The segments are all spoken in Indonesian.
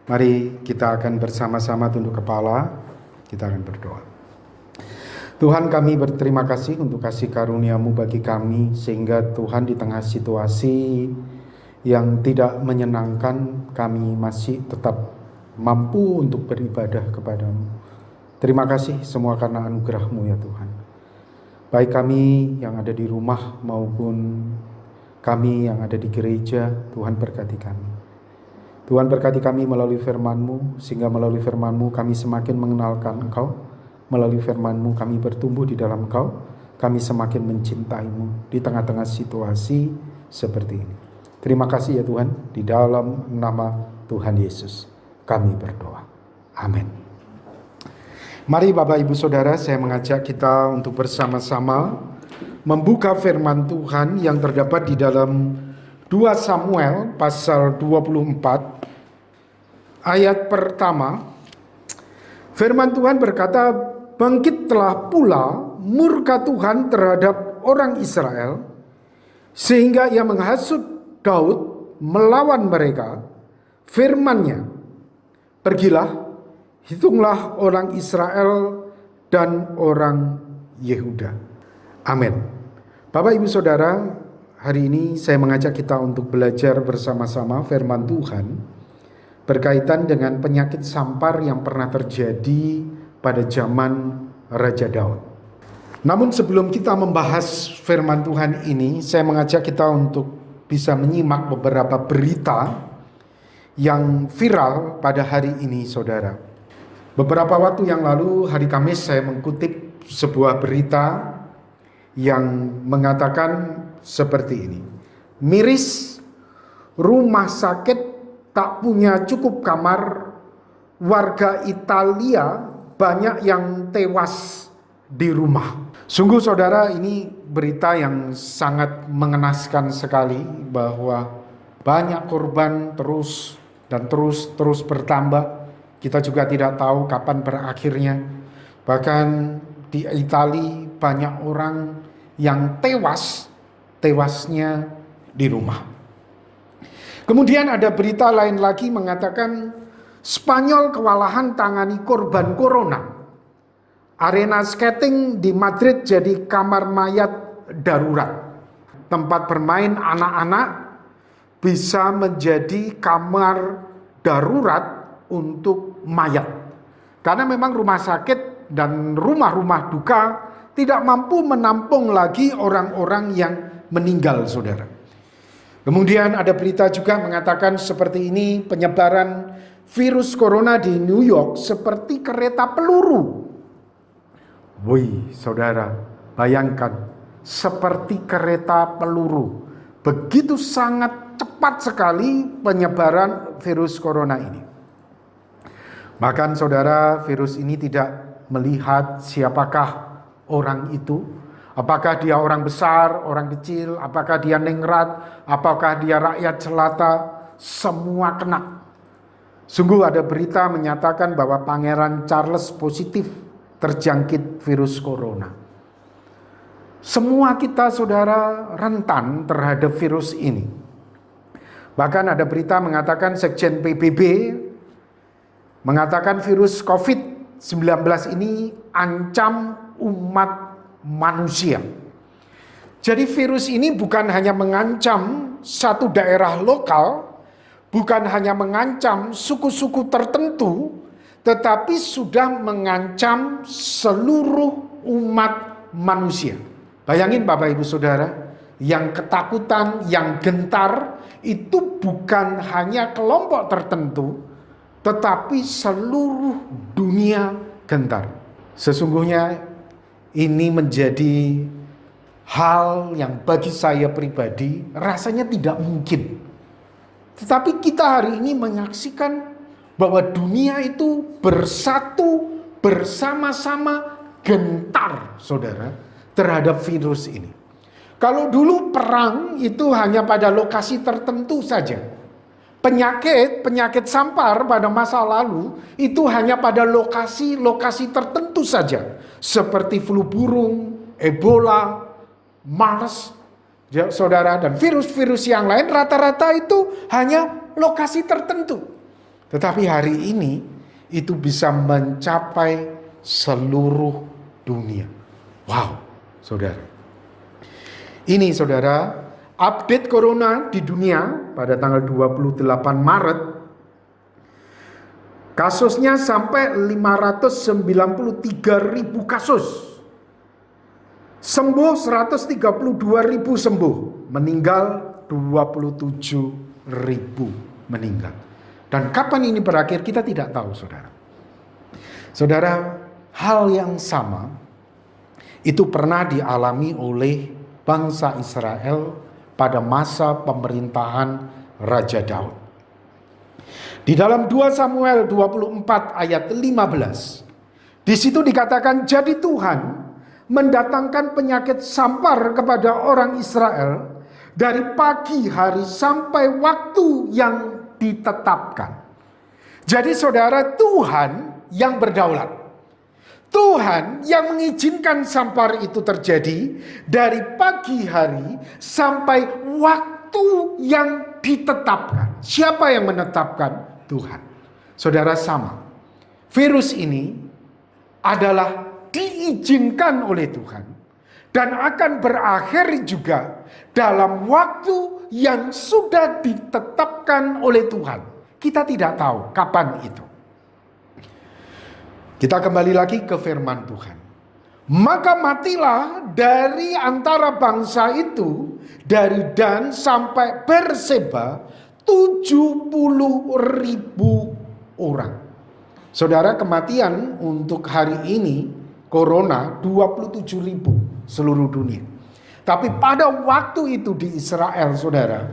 Mari kita akan bersama-sama tunduk kepala, kita akan berdoa. Tuhan, kami berterima kasih untuk kasih karunia-Mu bagi kami, sehingga Tuhan di tengah situasi yang tidak menyenangkan, kami masih tetap mampu untuk beribadah kepadamu. Terima kasih semua karena anugerah-Mu ya Tuhan. Baik kami yang ada di rumah maupun kami yang ada di gereja, Tuhan berkati kami. Tuhan berkati kami melalui firman-Mu, sehingga melalui firman-Mu kami semakin mengenalkan Engkau. Melalui firman-Mu kami bertumbuh di dalam Engkau, kami semakin mencintai-Mu di tengah-tengah situasi seperti ini. Terima kasih ya Tuhan, di dalam nama Tuhan Yesus kami berdoa. Amin. Mari Bapak Ibu Saudara, saya mengajak kita untuk bersama-sama membuka firman Tuhan yang terdapat di dalam 2 Samuel pasal 24 ayat pertama. Firman Tuhan berkata, "Bangkitlah pula murka Tuhan terhadap orang Israel, sehingga ia menghasut Daud melawan mereka. Firman-Nya, pergilah, hitunglah orang Israel dan orang Yehuda." Amin. Bapak Ibu Saudara, hari ini saya mengajak kita untuk belajar bersama-sama firman Tuhan berkaitan dengan penyakit sampar yang pernah terjadi pada zaman Raja Daud. Namun sebelum kita membahas firman Tuhan ini, saya mengajak kita untuk bisa menyimak beberapa berita yang viral pada hari ini, saudara. Beberapa waktu yang lalu, hari Kamis, saya mengutip sebuah berita yang mengatakan seperti ini. Miris, rumah sakit tak punya cukup kamar, warga Italia banyak yang tewas di rumah. Sungguh saudara, ini berita yang sangat mengenaskan sekali, bahwa banyak korban terus bertambah. Kita juga tidak tahu kapan berakhirnya. Bahkan di Italia banyak orang yang tewasnya di rumah. Kemudian ada berita lain lagi mengatakan Spanyol kewalahan tangani korban corona. Arena skating di Madrid jadi kamar mayat darurat. Tempat bermain anak-anak bisa menjadi kamar darurat untuk mayat. Karena memang rumah sakit dan rumah-rumah duka tidak mampu menampung lagi orang-orang yang meninggal, saudara. Kemudian ada berita juga mengatakan seperti ini, penyebaran virus corona di New York seperti kereta peluru. Wih, saudara, bayangkan seperti kereta peluru. Begitu sangat cepat sekali penyebaran virus corona ini. Bahkan saudara, virus ini tidak melihat siapakah orang itu. Apakah dia orang besar, orang kecil, apakah dia ningrat, apakah dia rakyat jelata, semua kena. Sungguh ada berita menyatakan bahwa Pangeran Charles positif terjangkit virus corona. Semua kita saudara rentan terhadap virus ini. Bahkan ada berita mengatakan Sekjen PBB mengatakan virus COVID-19 ini ancam umat manusia. Jadi virus ini bukan hanya mengancam satu daerah lokal, bukan hanya mengancam suku-suku tertentu, tetapi sudah mengancam seluruh umat manusia. Bayangin Bapak Ibu Saudara, yang ketakutan, yang gentar itu bukan hanya kelompok tertentu, tetapi seluruh dunia gentar. Sesungguhnya ini menjadi hal yang bagi saya pribadi rasanya tidak mungkin. Tetapi kita hari ini menyaksikan bahwa dunia itu bersatu bersama-sama gentar, saudara, terhadap virus ini. Kalau dulu perang itu hanya pada lokasi tertentu saja. Penyakit sampar pada masa lalu itu hanya pada lokasi-lokasi tertentu saja. Seperti flu burung, Ebola, MERS, ya, saudara, dan virus-virus yang lain rata-rata itu hanya lokasi tertentu. Tetapi hari ini itu bisa mencapai seluruh dunia. Wow, saudara. Ini saudara, update corona di dunia pada tanggal 28 Maret. Kasusnya sampai 593.000 kasus. Sembuh 132.000 sembuh. Meninggal 27.000 meninggal. Dan kapan ini berakhir kita tidak tahu, saudara. Saudara, hal yang sama itu pernah dialami oleh bangsa Israel pada masa pemerintahan Raja Daud. Di dalam 2 Samuel 24 ayat 15, di situ dikatakan, jadi Tuhan mendatangkan penyakit sampar kepada orang Israel dari pagi hari sampai waktu yang ditetapkan. Jadi saudara, Tuhan yang berdaulat. Tuhan yang mengizinkan sampar itu terjadi dari pagi hari sampai waktu yang ditetapkan. Siapa yang menetapkan? Tuhan. Saudara, sama. Virus ini adalah diizinkan oleh Tuhan dan akan berakhir juga dalam waktu yang sudah ditetapkan oleh Tuhan. Kita tidak tahu kapan itu. Kita kembali lagi ke firman Tuhan. Maka matilah dari antara bangsa itu, dari Dan sampai Berseba, 70.000 orang. Saudara, kematian untuk hari ini corona 27.000 seluruh dunia. Tapi pada waktu itu di Israel, saudara,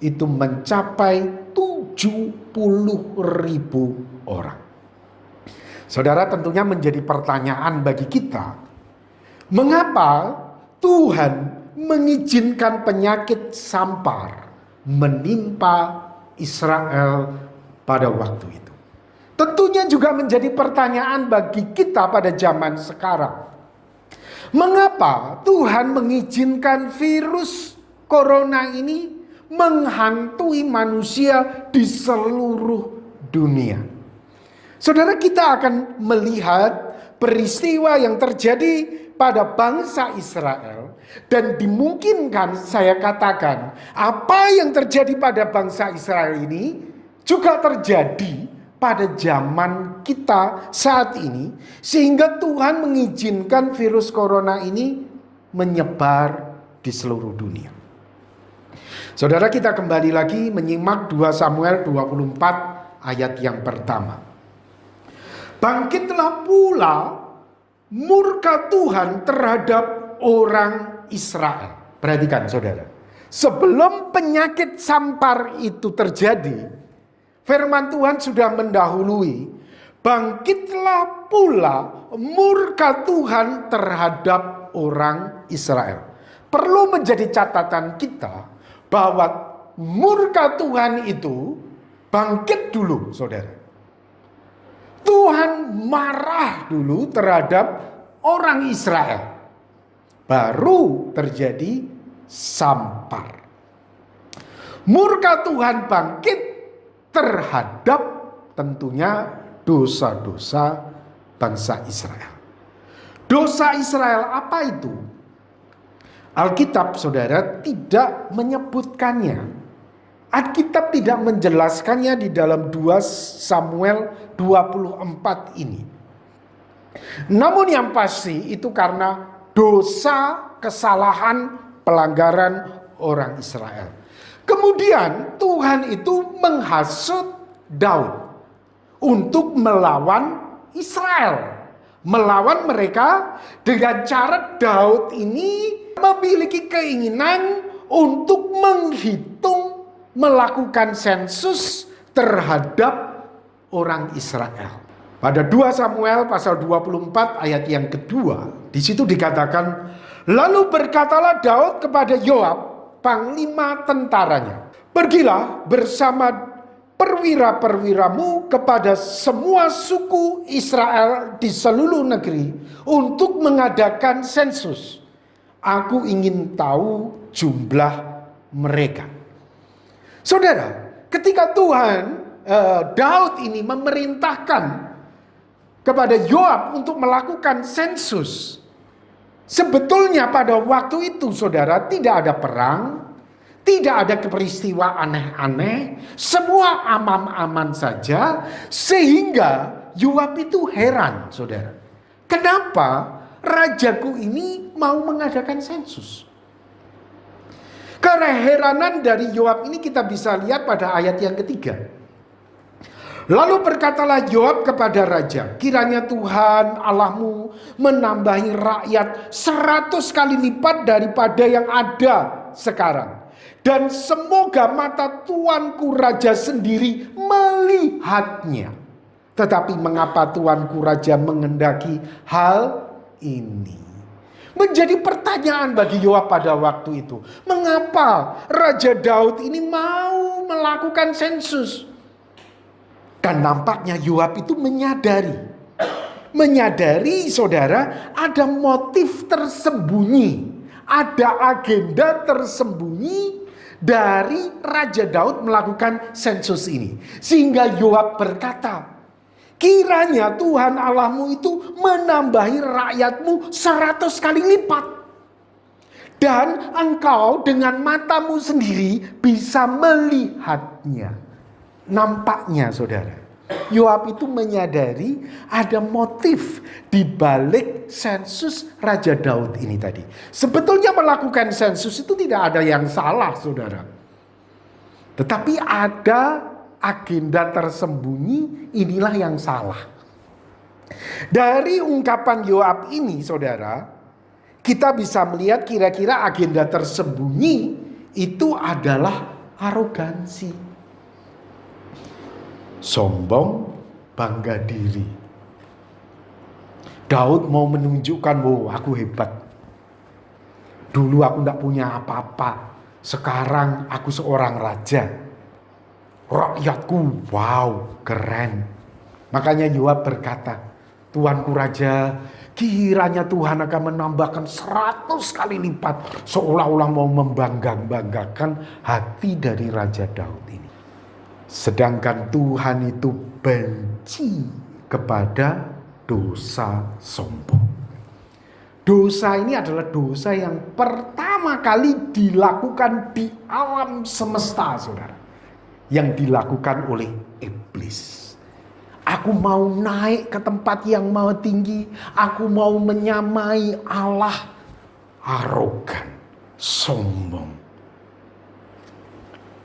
itu mencapai 70.000 orang. Saudara, tentunya menjadi pertanyaan bagi kita, mengapa Tuhan mengizinkan penyakit sampar menimpa Israel pada waktu itu? Tentunya juga menjadi pertanyaan bagi kita pada zaman sekarang. Mengapa Tuhan mengizinkan virus corona ini menghantui manusia di seluruh dunia? Saudara, kita akan melihat peristiwa yang terjadi pada bangsa Israel. Dan dimungkinkan saya katakan, apa yang terjadi pada bangsa Israel ini juga terjadi pada zaman kita saat ini, sehingga Tuhan mengizinkan virus corona ini menyebar di seluruh dunia. Saudara, kita kembali lagi menyimak 2 Samuel 24 ayat yang pertama. Bangkitlah pula murka Tuhan terhadap orang Israel. Perhatikan saudara, sebelum penyakit sampar itu terjadi, firman Tuhan sudah mendahului. Bangkitlah pula murka Tuhan terhadap orang Israel. Perlu menjadi catatan kita bahwa murka Tuhan itu bangkit dulu, saudara. Tuhan marah dulu terhadap orang Israel. Baru terjadi sampar. Murka Tuhan bangkit terhadap tentunya dosa-dosa bangsa Israel. Dosa Israel apa itu? Alkitab, saudara, tidak menyebutkannya. Alkitab tidak menjelaskannya di dalam 2 Samuel 24 ini. Namun yang pasti itu karena dosa, kesalahan, pelanggaran orang Israel. Kemudian Tuhan itu menghasut Daud untuk melawan Israel. Melawan mereka dengan cara Daud ini memiliki keinginan untuk melakukan sensus terhadap orang Israel. Pada 2 Samuel pasal 24 ayat yang kedua, di situ dikatakan, lalu berkatalah Daud kepada Yoab, panglima tentaranya, pergilah bersama perwira-perwiramu kepada semua suku Israel di seluruh negeri untuk mengadakan sensus. Aku ingin tahu jumlah mereka. Saudara, ketika Tuhan Daud ini memerintahkan kepada Yoab untuk melakukan sensus. Sebetulnya pada waktu itu saudara tidak ada perang, tidak ada peristiwa aneh-aneh, semua aman-aman saja, sehingga Yoab itu heran saudara. Kenapa rajaku ini mau mengadakan sensus? Keheranan dari Yoab ini kita bisa lihat pada ayat yang ketiga. Lalu berkatalah Yoab kepada raja, kiranya Tuhan Allahmu menambahi rakyat 100 kali lipat daripada yang ada sekarang. Dan semoga mata tuanku raja sendiri melihatnya. Tetapi mengapa tuanku raja mengendaki hal ini? Menjadi pertanyaan bagi Yoab pada waktu itu. Mengapa Raja Daud ini mau melakukan sensus? Dan nampaknya Yoab itu menyadari saudara ada motif tersembunyi. Ada agenda tersembunyi dari Raja Daud melakukan sensus ini. Sehingga Yoab berkata, kiranya Tuhan Allahmu itu menambahi rakyatmu 100 kali lipat. Dan engkau dengan matamu sendiri bisa melihatnya. Nampaknya saudara, Yoab itu menyadari ada motif di balik sensus Raja Daud ini tadi. Sebetulnya melakukan sensus itu tidak ada yang salah saudara. Tetapi ada agenda tersembunyi, inilah yang salah. Dari ungkapan Yoab ini saudara, kita bisa melihat kira-kira agenda tersembunyi itu adalah arogansi, sombong, bangga diri. Daud mau menunjukkan, wow, aku hebat. Dulu aku tidak punya apa-apa, sekarang aku seorang raja. Rakyatku, wow, keren. Makanya Yoab berkata, Tuanku raja, kiranya Tuhan akan menambahkan 100 kali lipat. Seolah-olah mau membanggakan hati dari Raja Daud ini. Sedangkan Tuhan itu benci kepada dosa sombong. Dosa ini adalah dosa yang pertama kali dilakukan di alam semesta saudara. Yang dilakukan oleh iblis. Aku mau naik ke tempat yang mau tinggi. Aku mau menyamai Allah. Arogan, sombong.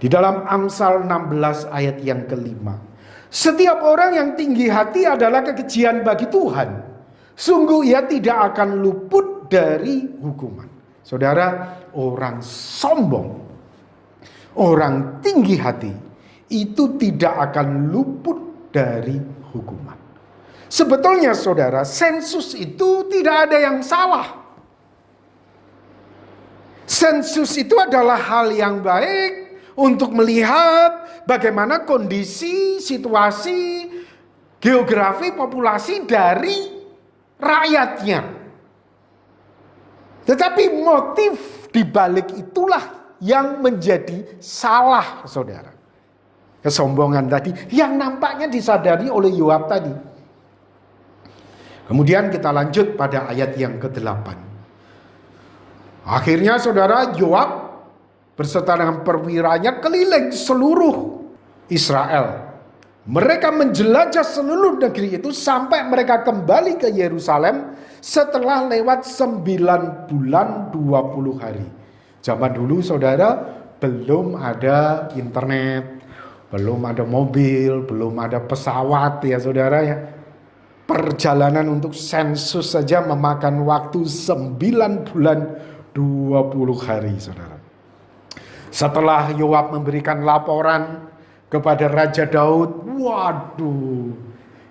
Di dalam Amsal 16 ayat yang kelima. Setiap orang yang tinggi hati adalah kekejian bagi Tuhan. Sungguh ia tidak akan luput dari hukuman. Saudara, orang sombong, orang tinggi hati, itu tidak akan luput dari hukuman. Sebetulnya saudara, sensus itu tidak ada yang salah. Sensus itu adalah hal yang baik untuk melihat bagaimana kondisi, situasi, geografi, populasi dari rakyatnya. Tetapi motif dibalik itulah yang menjadi salah saudara. Kesombongan tadi yang nampaknya disadari oleh Yoab tadi. Kemudian kita lanjut pada ayat yang ke-8. Akhirnya saudara, Yoab berserta dengan perwiranya keliling seluruh Israel. Mereka menjelajah seluruh negeri itu sampai mereka kembali ke Yerusalem setelah lewat 9 bulan 20 hari. Zaman dulu saudara belum ada internet, belum ada mobil, belum ada pesawat ya saudara ya. Perjalanan untuk sensus saja memakan waktu 9 bulan 20 hari saudara. Setelah Yoab memberikan laporan kepada Raja Daud, waduh,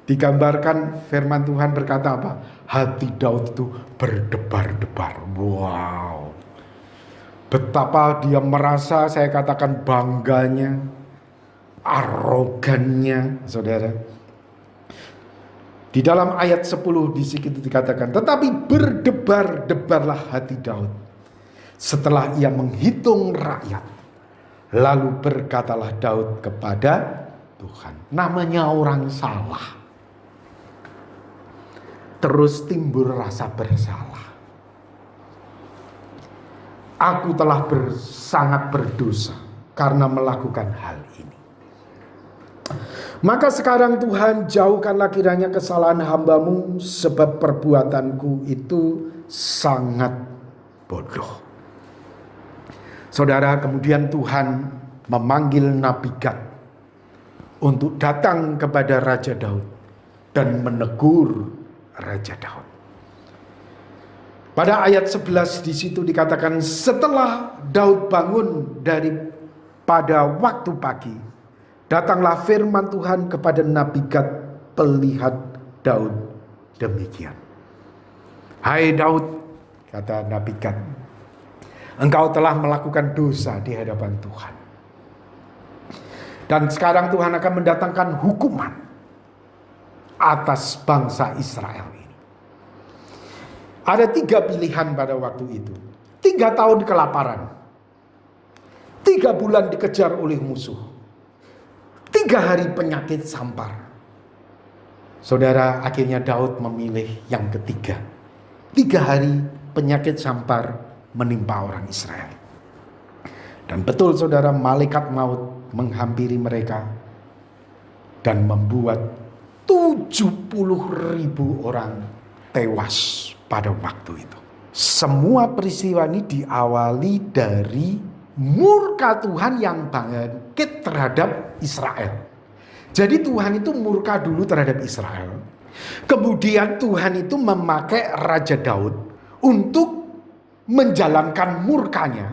digambarkan firman Tuhan berkata apa? Hati Daud itu berdebar-debar. Wow. Betapa dia merasa, saya katakan bangganya, arogannya, saudara. Di dalam ayat 10 di situ dikatakan, tetapi berdebar-debarlah hati Daud setelah ia menghitung rakyat. Lalu berkatalah Daud kepada Tuhan. Namanya orang salah. Terus timbul rasa bersalah. Aku telah sangat berdosa karena melakukan hal ini. Maka sekarang Tuhan, jauhkanlah kiranya kesalahan hamba-Mu, sebab perbuatanku itu sangat bodoh. Saudara, kemudian Tuhan memanggil Nabi Gad untuk datang kepada Raja Daud dan menegur Raja Daud. Pada ayat 11 di situ dikatakan, setelah Daud bangun pada waktu pagi, datanglah firman Tuhan kepada Nabi Gad pelihat Daud demikian. Hai Daud, kata Nabi Gad, engkau telah melakukan dosa di hadapan Tuhan. Dan sekarang Tuhan akan mendatangkan hukuman atas bangsa Israel ini. Ada 3 pilihan pada waktu itu. 3 tahun kelaparan. 3 bulan dikejar oleh musuh. 3 hari penyakit sampar. Saudara, akhirnya Daud memilih yang ketiga. 3 hari penyakit sampar menimpa orang Israel. Dan betul saudara, malaikat maut menghampiri mereka dan membuat 70.000 orang tewas pada waktu itu. Semua peristiwa ini diawali dari murka Tuhan yang bangkit terhadap Israel. Jadi Tuhan itu murka dulu terhadap Israel. Kemudian Tuhan itu memakai Raja Daud untuk menjalankan murkanya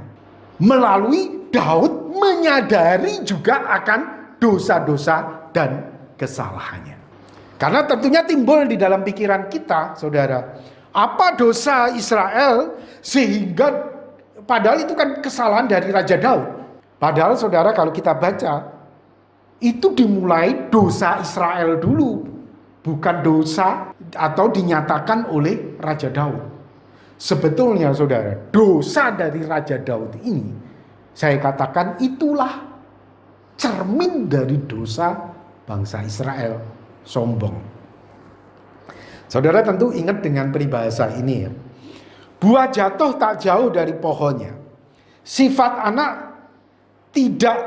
melalui Daud menyadari juga akan dosa-dosa dan kesalahannya. Karena tentunya timbul di dalam pikiran kita, saudara, apa dosa Israel sehingga padahal itu kan kesalahan dari Raja Daud. Padahal saudara, kalau kita baca, itu dimulai dosa Israel dulu, bukan dosa atau dinyatakan oleh Raja Daud. Sebetulnya saudara, dosa dari Raja Daud ini, saya katakan itulah cermin dari dosa bangsa Israel, sombong. Saudara tentu ingat dengan peribahasa ini ya. Buah jatuh tak jauh dari pohonnya. Sifat anak tidak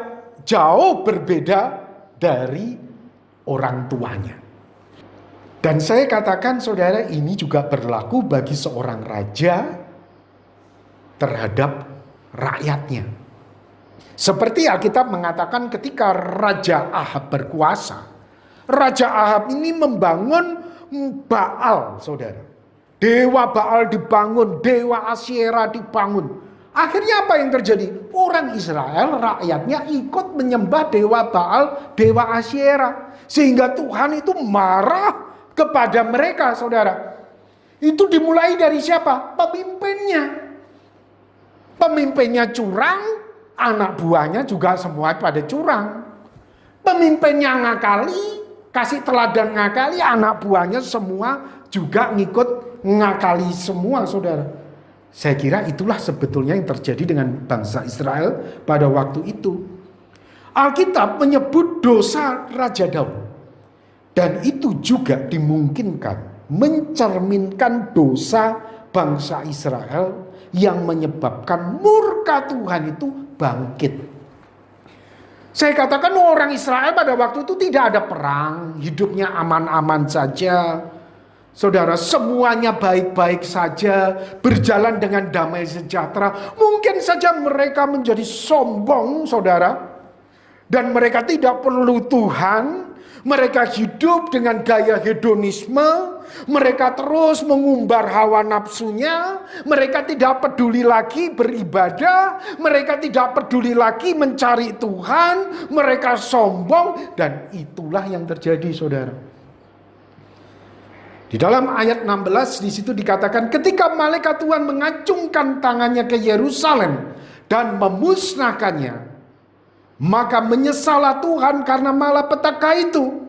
jauh berbeda dari orang tuanya. Dan saya katakan saudara, ini juga berlaku bagi seorang raja terhadap rakyatnya. Seperti Alkitab mengatakan ketika Raja Ahab berkuasa, Raja Ahab ini membangun Baal, saudara. Dewa Baal dibangun, dewa Asyera dibangun. Akhirnya apa yang terjadi? Orang Israel, rakyatnya ikut menyembah dewa Baal, dewa Asyera. Sehingga Tuhan itu marah kepada mereka, saudara. Itu dimulai dari siapa? Pemimpinnya. Pemimpinnya curang, anak buahnya juga semua pada curang. Pemimpinnya ngakali, kasih teladan ngakali, anak buahnya semua juga ngikut ngakali semua, saudara. Saya kira itulah sebetulnya yang terjadi dengan bangsa Israel pada waktu itu. Alkitab menyebut dosa Raja Daud. Dan itu juga dimungkinkan mencerminkan dosa bangsa Israel yang menyebabkan murka Tuhan itu bangkit. Saya katakan orang Israel pada waktu itu tidak ada perang, hidupnya aman-aman saja. Saudara, semuanya baik-baik saja, berjalan dengan damai sejahtera. Mungkin saja mereka menjadi sombong, saudara. Dan mereka tidak perlu Tuhan. Mereka hidup dengan gaya hedonisme. Mereka terus mengumbar hawa nafsunya. Mereka tidak peduli lagi beribadah. Mereka tidak peduli lagi mencari Tuhan. Mereka sombong. Dan itulah yang terjadi, saudara. Di dalam ayat 16 di situ dikatakan, ketika malaikat Tuhan mengacungkan tangannya ke Yerusalem dan memusnahkannya, maka menyesallah Tuhan karena malapetaka itu.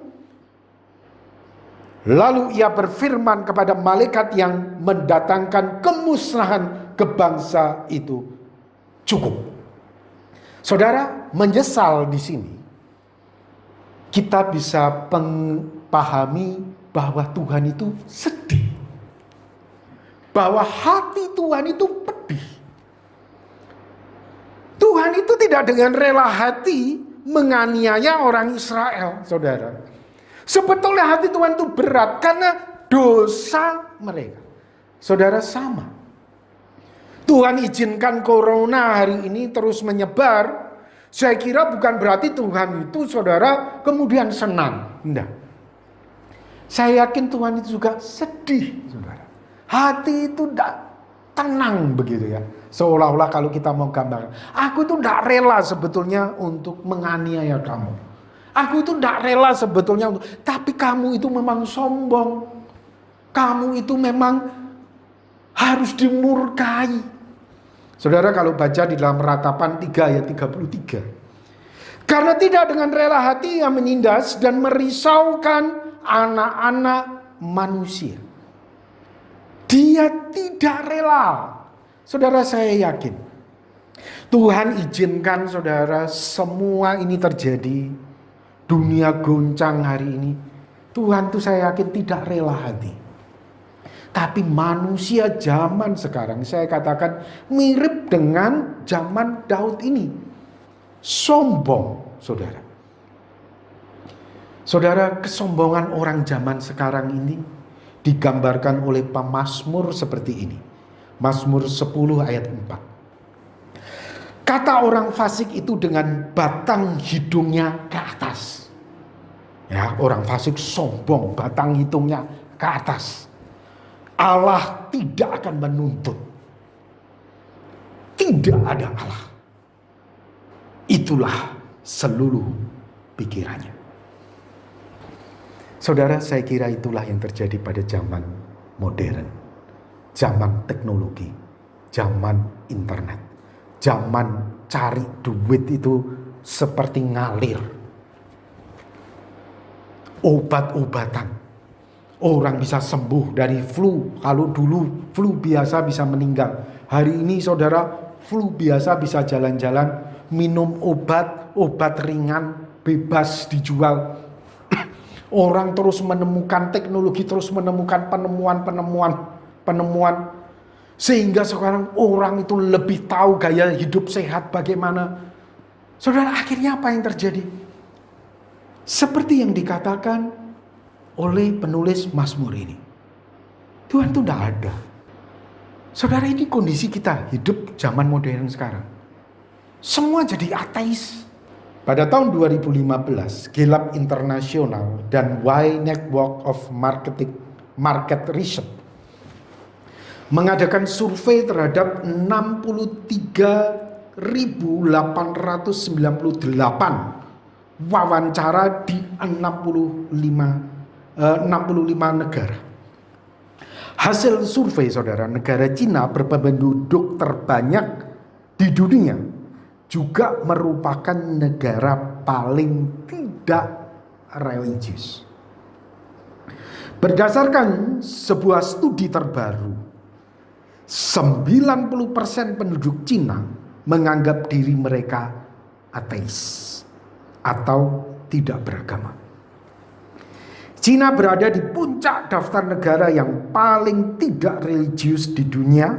Lalu ia berfirman kepada malaikat yang mendatangkan kemusnahan ke bangsa itu, cukup. Saudara, menyesal di sini kita bisa pahami bahwa Tuhan itu sedih. Bahwa hati Tuhan itu pedih. Tuhan itu tidak dengan rela hati menganiaya orang Israel, saudara. Sebetulnya hati Tuhan itu berat karena dosa mereka. Saudara, sama. Tuhan izinkan corona hari ini terus menyebar. Saya kira bukan berarti Tuhan itu, saudara, kemudian senang. Tidak. Saya yakin Tuhan itu juga sedih, saudara. Hati itu tidak tenang begitu ya. Seolah-olah kalau kita mau gambar, aku itu tidak rela sebetulnya untuk menganiaya kamu. Aku itu tidak rela sebetulnya untuk, tapi kamu itu memang sombong. Kamu itu memang harus dimurkai. Saudara, kalau baca di dalam Ratapan 3 ayat 33. Karena tidak dengan rela hati yang menindas dan merisaukan anak-anak manusia. Dia tidak rela. Saudara, saya yakin Tuhan izinkan, saudara, semua ini terjadi. Dunia goncang hari ini. Tuhan tuh saya yakin tidak rela hati. Tapi manusia zaman sekarang, saya katakan mirip dengan zaman Daud ini. Sombong, saudara. Saudara, kesombongan orang zaman sekarang ini digambarkan oleh pemazmur seperti ini. Mazmur 10 ayat 4. Kata orang fasik itu dengan batang hidungnya ke atas. Ya, orang fasik sombong, batang hidungnya ke atas. Allah tidak akan menuntut. Tidak ada Allah. Itulah seluruh pikirannya. Saudara, saya kira itulah yang terjadi pada zaman modern. Zaman teknologi, zaman internet, zaman cari duit itu seperti ngalir. Obat-obatan. Orang bisa sembuh dari flu. Kalau dulu flu biasa bisa meninggal. Hari ini, saudara, flu biasa bisa jalan-jalan, minum obat ringan, bebas dijual. Orang terus menemukan teknologi, terus menemukan penemuan. Sehingga sekarang orang itu lebih tahu gaya hidup sehat bagaimana. Saudara, akhirnya apa yang terjadi? Seperti yang dikatakan oleh penulis Mazmur ini. Tuhan itu tidak ada. Saudara, ini kondisi kita hidup zaman modern sekarang. Semua jadi ateis. Pada tahun 2015, Gallup International dan Y Network of Market Research mengadakan survei terhadap 63.898 wawancara di 65 negara. Hasil survei, saudara, negara Cina berpenduduk terbanyak di dunia juga merupakan negara paling tidak religius. Berdasarkan sebuah studi terbaru, 90% penduduk Cina menganggap diri mereka ateis atau tidak beragama. Cina berada di puncak daftar negara yang paling tidak religius di dunia,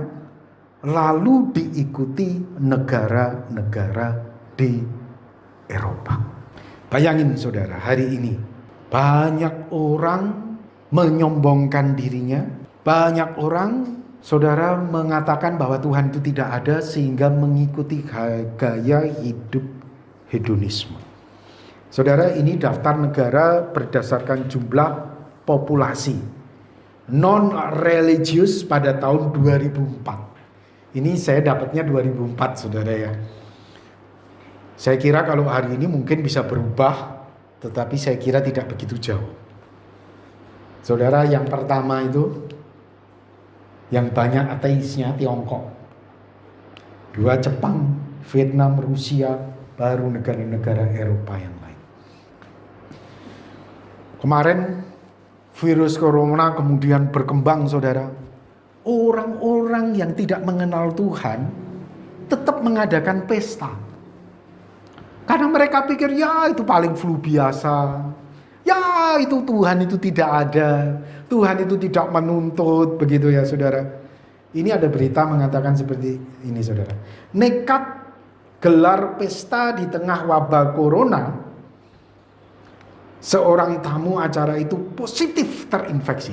lalu diikuti negara-negara di Eropa. Bayangin, saudara, hari ini banyak orang menyombongkan dirinya, banyak orang, saudara, mengatakan bahwa Tuhan itu tidak ada sehingga mengikuti gaya hidup hedonisme. Saudara, ini daftar negara berdasarkan jumlah populasi non-religius pada tahun 2004. Ini saya dapatnya 2004, saudara ya. Saya kira kalau hari ini mungkin bisa berubah, tetapi saya kira tidak begitu jauh. Saudara, yang pertama itu yang banyak ateisnya Tiongkok. 2 Jepang, Vietnam, Rusia, baru negara-negara Eropa yang lain. Kemarin virus corona kemudian berkembang, saudara. Orang-orang yang tidak mengenal Tuhan tetap mengadakan pesta. Karena mereka pikir ya itu paling flu biasa. Ya itu Tuhan itu tidak ada. Tuhan itu tidak menuntut, begitu ya saudara. Ini ada berita mengatakan seperti ini saudara. Nekat gelar pesta di tengah wabah corona. Seorang tamu acara itu positif terinfeksi.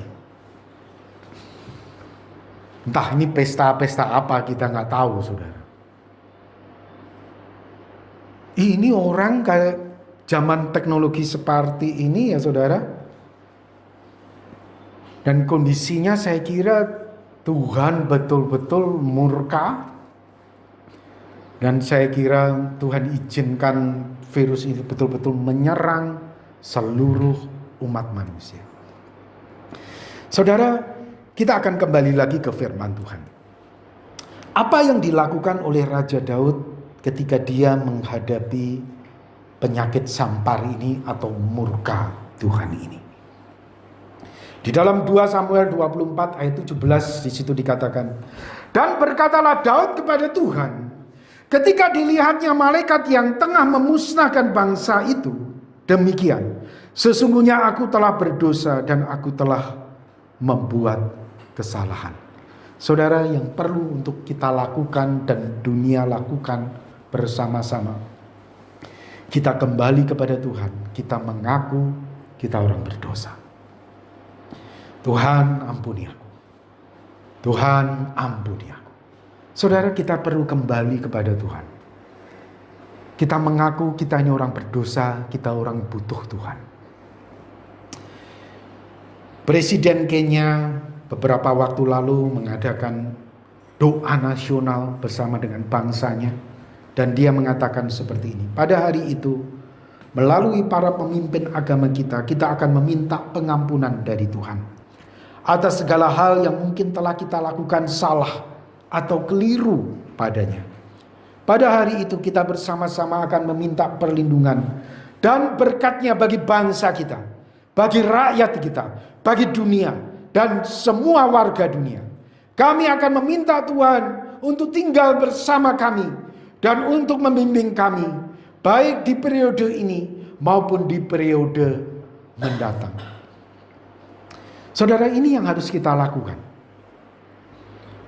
Entah ini pesta-pesta apa kita nggak tahu saudara. Ini orang kayak zaman teknologi seperti ini ya saudara. Dan kondisinya saya kira Tuhan betul-betul murka. Dan saya kira Tuhan izinkan virus ini betul-betul menyerang seluruh umat manusia. Saudara, kita akan kembali lagi ke firman Tuhan. Apa yang dilakukan oleh Raja Daud ketika dia menghadapi penyakit sampar ini atau murka Tuhan ini? Di dalam 2 Samuel 24 ayat 17 di situ dikatakan, dan berkatalah Daud kepada Tuhan, ketika dilihatnya malaikat yang tengah memusnahkan bangsa itu, demikian, sesungguhnya aku telah berdosa dan aku telah membuat kesalahan. Saudara, yang perlu untuk kita lakukan dan dunia lakukan bersama-sama, kita kembali kepada Tuhan, kita mengaku kita orang berdosa. Tuhan ampuni aku. Tuhan ampuni aku. Saudara, kita perlu kembali kepada Tuhan. Kita mengaku kita ini orang berdosa, kita orang butuh Tuhan. Presiden Kenya beberapa waktu lalu mengadakan doa nasional bersama dengan bangsanya. Dan dia mengatakan seperti ini. Pada hari itu, melalui para pemimpin agama kita akan meminta pengampunan dari Tuhan atas segala hal yang mungkin telah kita lakukan salah atau keliru padanya. Pada hari itu kita bersama-sama akan meminta perlindungan dan berkatnya bagi bangsa kita, bagi rakyat kita, bagi dunia dan semua warga dunia. Kami akan meminta Tuhan untuk tinggal bersama kami dan untuk membimbing kami, baik di periode ini maupun di periode mendatang. Saudara, ini yang harus kita lakukan.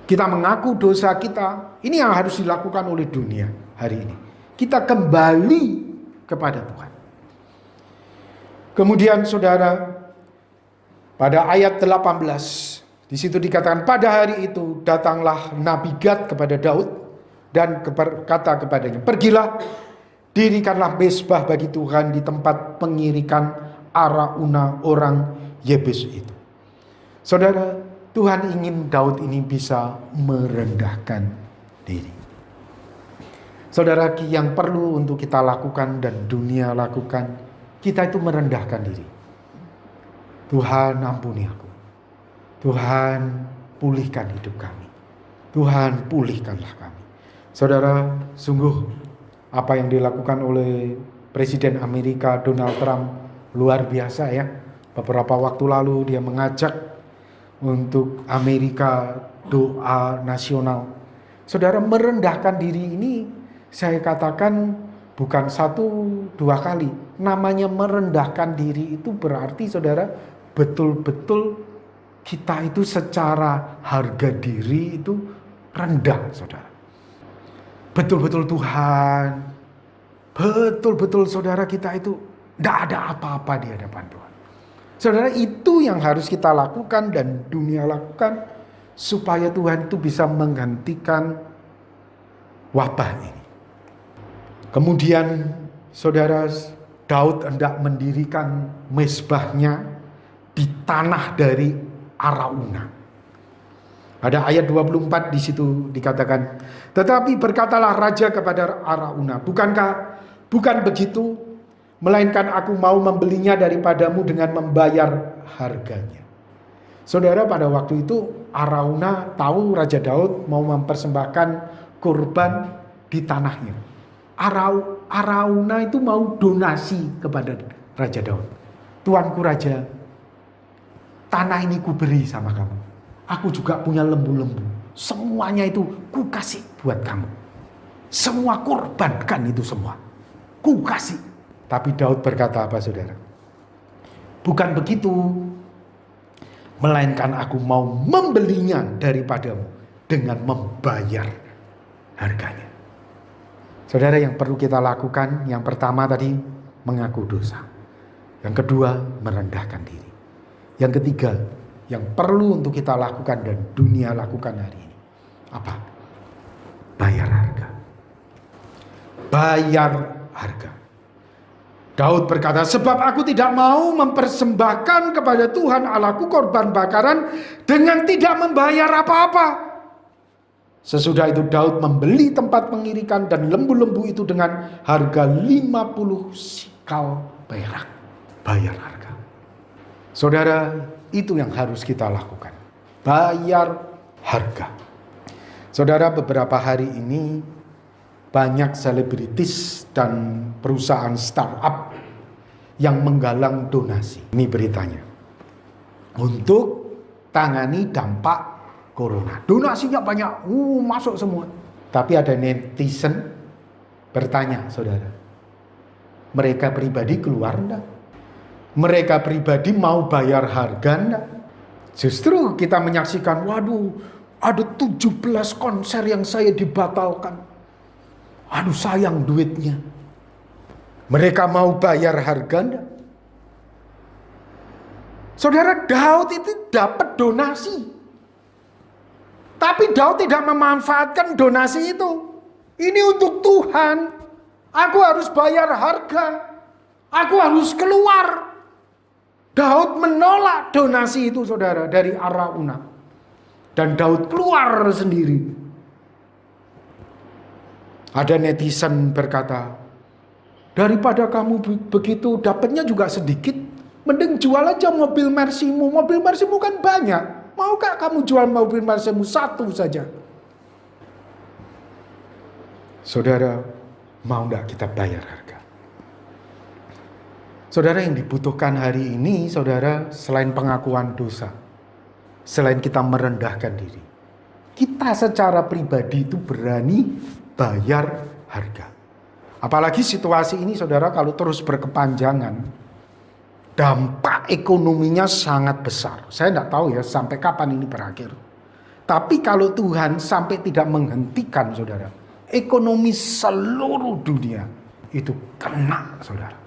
Kita mengaku dosa kita. Ini yang harus dilakukan oleh dunia hari ini. Kita kembali kepada Tuhan. Kemudian saudara, pada ayat 18, di situ dikatakan, pada hari itu datanglah Nabi Gad kepada Daud dan berkata kepadanya, pergilah, dirikanlah mezbah bagi Tuhan di tempat pengirikan Arauna orang Yebus itu. Saudara, Tuhan ingin Daud ini bisa merendahkan diri. Saudara, yang perlu untuk kita lakukan dan dunia lakukan, kita itu merendahkan diri. Tuhan ampuni aku. Tuhan pulihkan hidup kami. Tuhan pulihkanlah kami. Saudara, sungguh apa yang dilakukan oleh Presiden Amerika Donald Trump luar biasa ya. Beberapa waktu lalu dia mengajak untuk Amerika doa nasional. Saudara, merendahkan diri ini saya katakan bukan 1-2 kali. Namanya merendahkan diri itu berarti saudara betul-betul kita itu secara harga diri itu rendah saudara. Betul-betul Tuhan, betul-betul saudara kita itu tidak ada apa-apa di hadapan Tuhan. Saudara, itu yang harus kita lakukan dan dunia lakukan supaya Tuhan itu bisa menggantikan wabah ini. Kemudian saudara, Daud hendak mendirikan mezbahnya di tanah dari Arauna. Ada ayat 24 di situ dikatakan, tetapi berkatalah raja kepada Arauna, bukan begitu, melainkan aku mau membelinya daripadamu dengan membayar harganya. Saudara, pada waktu itu Arauna tahu Raja Daud mau mempersembahkan kurban di tanahnya. Arauna itu mau donasi kepada Raja Daud. Tuanku Raja, tanah ini kuberi sama kamu. Aku juga punya lembu-lembu. Semuanya itu ku kasih buat kamu. Semua kurbankan itu semua. ku kasih. Tapi Daud berkata apa saudara? Bukan begitu, melainkan aku mau membelinya daripadamu dengan membayar harganya. Saudara, yang perlu kita lakukan, yang pertama tadi mengaku dosa. Yang kedua, merendahkan diri. Yang ketiga, yang perlu untuk kita lakukan dan dunia lakukan hari ini. Apa? Bayar harga. Bayar harga. Daud berkata, sebab aku tidak mau mempersembahkan kepada Tuhan Allahku korban bakaran dengan tidak membayar apa-apa. Sesudah itu Daud membeli tempat pengirikan dan lembu-lembu itu dengan harga 50 sikal perak. Bayar harga. Saudara, itu yang harus kita lakukan. Bayar harga. Saudara, beberapa hari ini banyak selebritis dan perusahaan startup yang menggalang donasi. Ini beritanya. Untuk tangani dampak corona. Donasinya banyak, masuk semua. Tapi ada netizen bertanya, saudara. Mereka pribadi keluar enggak? Mereka pribadi mau bayar harga enggak? Justru kita menyaksikan, waduh, ada 17 konser yang saya dibatalkan. Aduh, sayang duitnya. Mereka mau bayar harga enggak? Saudara, Daud itu dapat donasi. Tapi Daud tidak memanfaatkan donasi itu. Ini untuk Tuhan. Aku harus bayar harga. Aku harus keluar. Daud menolak donasi itu, saudara, dari Araunah. Dan Daud keluar sendiri. Ada netizen berkata, daripada kamu begitu dapatnya juga sedikit, mending jual aja mobil Mercy-mu. Mobil Mercy-mu kan banyak. Maukah kamu jual mobil Mercy-mu satu saja? Saudara, mau enggak kita bayar harga? Saudara, yang dibutuhkan hari ini, saudara, selain pengakuan dosa, selain kita merendahkan diri, kita secara pribadi itu berani bayar harga. Apalagi situasi ini, saudara, kalau terus berkepanjangan, dampak ekonominya sangat besar. Saya tidak tahu ya sampai kapan ini berakhir. Tapi kalau Tuhan sampai tidak menghentikan, saudara, ekonomi seluruh dunia itu kena, saudara.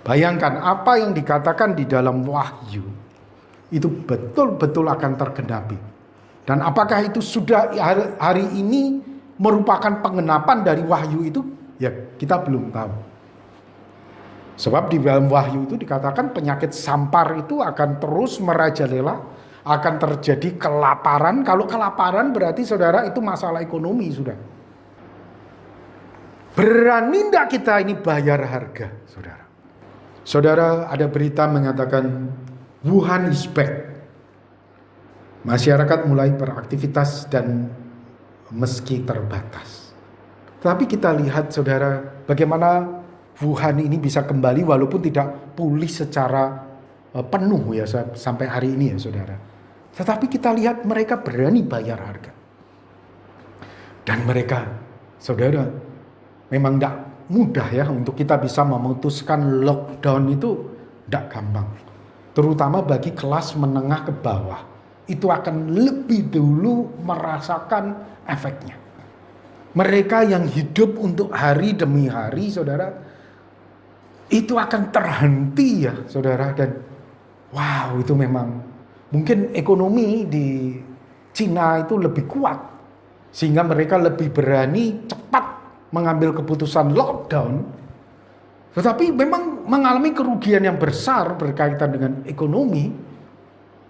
Bayangkan apa yang dikatakan di dalam Wahyu itu betul-betul akan tergenapi. Dan apakah itu sudah hari ini merupakan pengenapan dari Wahyu itu? Ya, kita belum tahu. Sebab di dalam Wahyu itu dikatakan penyakit sampar itu akan terus merajalela, akan terjadi kelaparan. Kalau kelaparan berarti, saudara, itu masalah ekonomi sudah. Berani enggak kita ini bayar harga, saudara? Saudara, ada berita mengatakan Wuhan is back. Masyarakat mulai beraktivitas dan meski terbatas. Tapi kita lihat, saudara, bagaimana Wuhan ini bisa kembali walaupun tidak pulih secara penuh ya sampai hari ini ya, saudara. Tetapi kita lihat mereka berani bayar harga. Dan mereka, saudara, memang tidak mudah ya untuk kita bisa memutuskan lockdown itu, tidak gampang. Terutama bagi kelas menengah ke bawah. Itu akan lebih dulu merasakan efeknya. Mereka yang hidup untuk hari demi hari, saudara, itu akan terhenti ya, saudara. Dan wow, itu memang mungkin ekonomi di Cina itu lebih kuat, sehingga mereka lebih berani cepat mengambil keputusan lockdown. Tetapi memang mengalami kerugian yang besar berkaitan dengan ekonomi.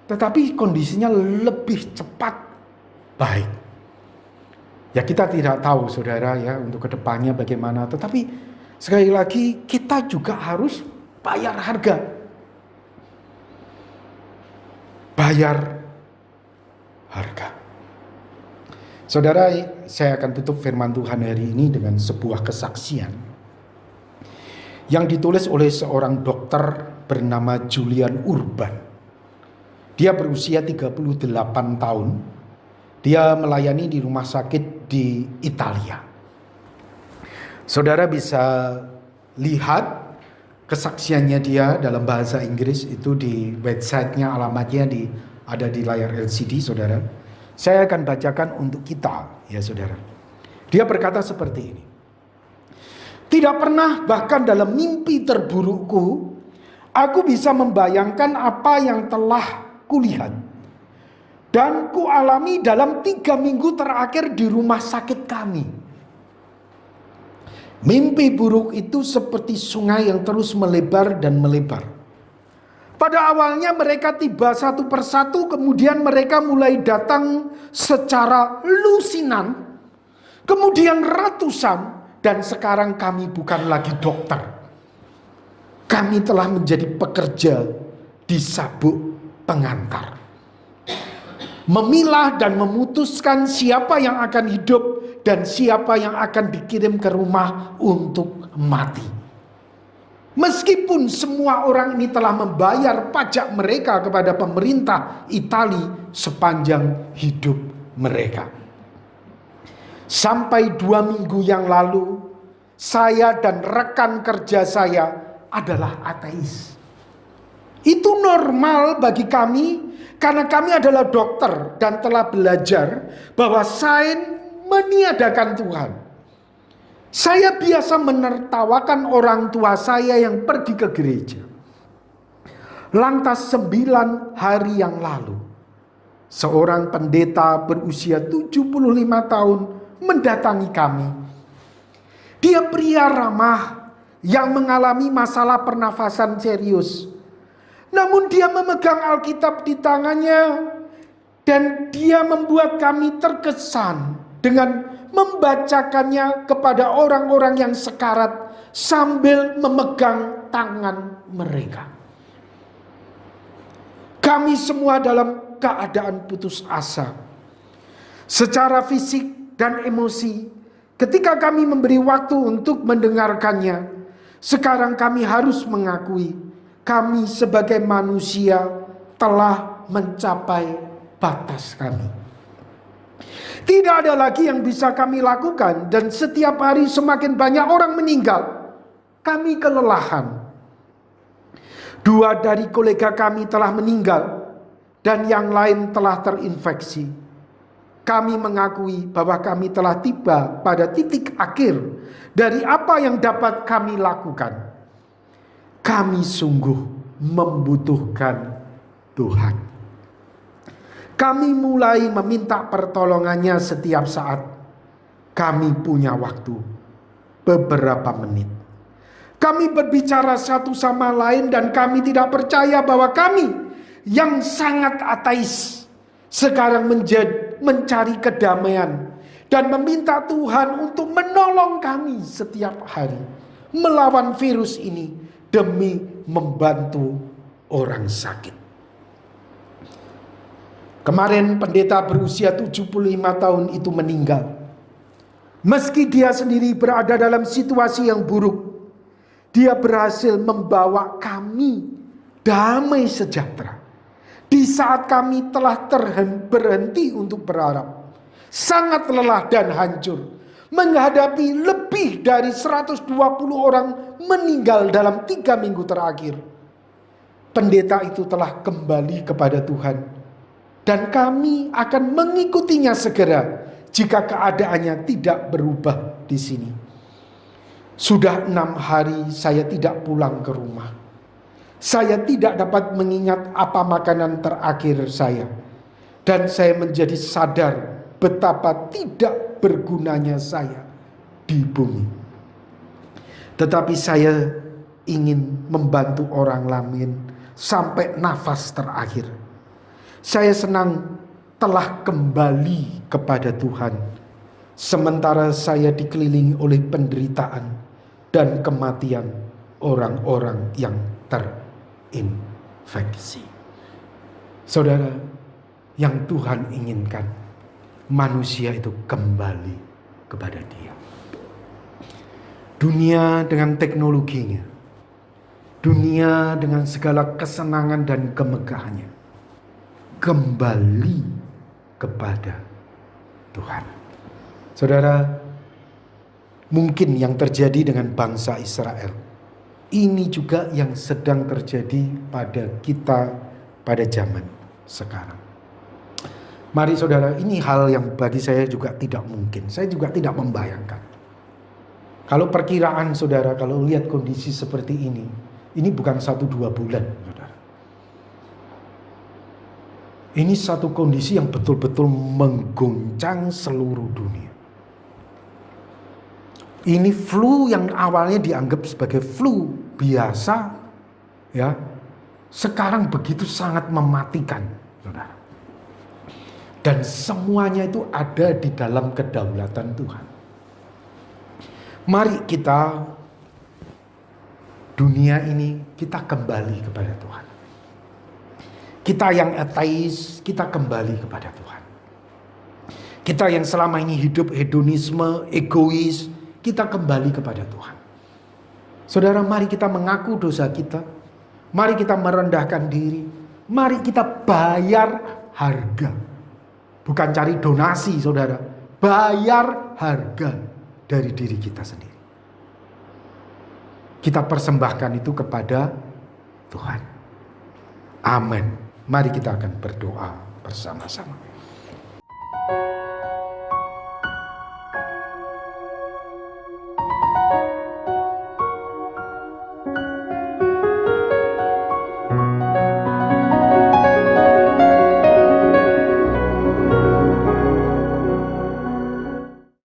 Tetapi kondisinya lebih cepat baik. Ya, kita tidak tahu, saudara, ya untuk kedepannya bagaimana. Tetapi sekali lagi kita juga harus bayar harga. Bayar harga. Saudara, saya akan tutup firman Tuhan hari ini dengan sebuah kesaksian yang ditulis oleh seorang dokter bernama Julian Urban. Dia berusia 38 tahun. Dia melayani di rumah sakit di Italia. Saudara bisa lihat kesaksiannya dia dalam bahasa Inggris itu di websitenya, alamatnya ada di layar LCD, saudara. Saya akan bacakan untuk kita, ya saudara. Dia berkata seperti ini. Tidak pernah bahkan dalam mimpi terburukku, aku bisa membayangkan apa yang telah kulihat dan kualami dalam 3 minggu terakhir di rumah sakit kami. Mimpi buruk itu seperti sungai yang terus melebar dan melebar. Pada awalnya mereka tiba satu persatu, kemudian mereka mulai datang secara lusinan, kemudian ratusan, dan sekarang kami bukan lagi dokter. Kami telah menjadi pekerja di sabuk pengantar. Memilah dan memutuskan siapa yang akan hidup dan siapa yang akan dikirim ke rumah untuk mati. Meskipun semua orang ini telah membayar pajak mereka kepada pemerintah Italia sepanjang hidup mereka. Sampai 2 minggu yang lalu, saya dan rekan kerja saya adalah ateis. Itu normal bagi kami karena kami adalah dokter dan telah belajar bahwa sains meniadakan Tuhan. Saya biasa menertawakan orang tua saya yang pergi ke gereja. Lantas 9 hari yang lalu, seorang pendeta berusia 75 tahun mendatangi kami. Dia pria ramah yang mengalami masalah pernafasan serius. Namun dia memegang Alkitab di tangannya dan dia membuat kami terkesan dengan membacakannya kepada orang-orang yang sekarat sambil memegang tangan mereka. Kami semua dalam keadaan putus asa secara fisik dan emosi. Ketika kami memberi waktu untuk mendengarkannya, sekarang kami harus mengakui kami sebagai manusia telah mencapai batas kami. Tidak ada lagi yang bisa kami lakukan dan setiap hari semakin banyak orang meninggal. Kami kelelahan. 2 dari kolega kami telah meninggal dan yang lain telah terinfeksi. Kami mengakui bahwa kami telah tiba pada titik akhir dari apa yang dapat kami lakukan. Kami sungguh membutuhkan Tuhan. Kami mulai meminta pertolongannya setiap saat. Kami punya waktu beberapa menit. Kami berbicara satu sama lain dan kami tidak percaya bahwa kami yang sangat ateis sekarang mencari kedamaian dan meminta Tuhan untuk menolong kami setiap hari melawan virus ini demi membantu orang sakit. Kemarin pendeta berusia 75 tahun itu meninggal. Meski dia sendiri berada dalam situasi yang buruk, dia berhasil membawa kami damai sejahtera. Di saat kami telah berhenti untuk berharap, sangat lelah dan hancur, menghadapi lebih dari 120 orang meninggal dalam 3 minggu terakhir. Pendeta itu telah kembali kepada Tuhan dan kami akan mengikutinya segera jika keadaannya tidak berubah di sini. Sudah 6 hari saya tidak pulang ke rumah. Saya tidak dapat mengingat apa makanan terakhir saya. Dan saya menjadi sadar betapa tidak bergunanya saya di bumi. Tetapi saya ingin membantu orang lain sampai nafas terakhir. Saya senang telah kembali kepada Tuhan. Sementara saya dikelilingi oleh penderitaan dan kematian orang-orang yang terinfeksi. Saudara, yang Tuhan inginkan manusia itu kembali kepada Dia. Dunia dengan teknologinya, dunia dengan segala kesenangan dan kemegahannya, kembali kepada Tuhan. Saudara, mungkin yang terjadi dengan bangsa Israel Ini juga yang sedang terjadi pada kita pada zaman sekarang. Mari saudara, ini hal yang bagi saya juga tidak mungkin. Saya juga tidak membayangkan. Kalau perkiraan saudara, kalau lihat kondisi seperti ini bukan 1-2 bulan saudara. Ini satu kondisi yang betul-betul mengguncang seluruh dunia. Ini flu yang awalnya dianggap sebagai flu biasa, ya, sekarang begitu sangat mematikan, saudara. Dan semuanya itu ada di dalam kedaulatan Tuhan. Mari kita, dunia ini, kita kembali kepada Tuhan. Kita yang ateis, kita kembali kepada Tuhan. Kita yang selama ini hidup hedonisme, egois, kita kembali kepada Tuhan. Saudara, mari kita mengaku dosa kita. Mari kita merendahkan diri. Mari kita bayar harga. Bukan cari donasi, saudara. Bayar harga dari diri kita sendiri. Kita persembahkan itu kepada Tuhan. Amin. Mari kita akan berdoa bersama-sama.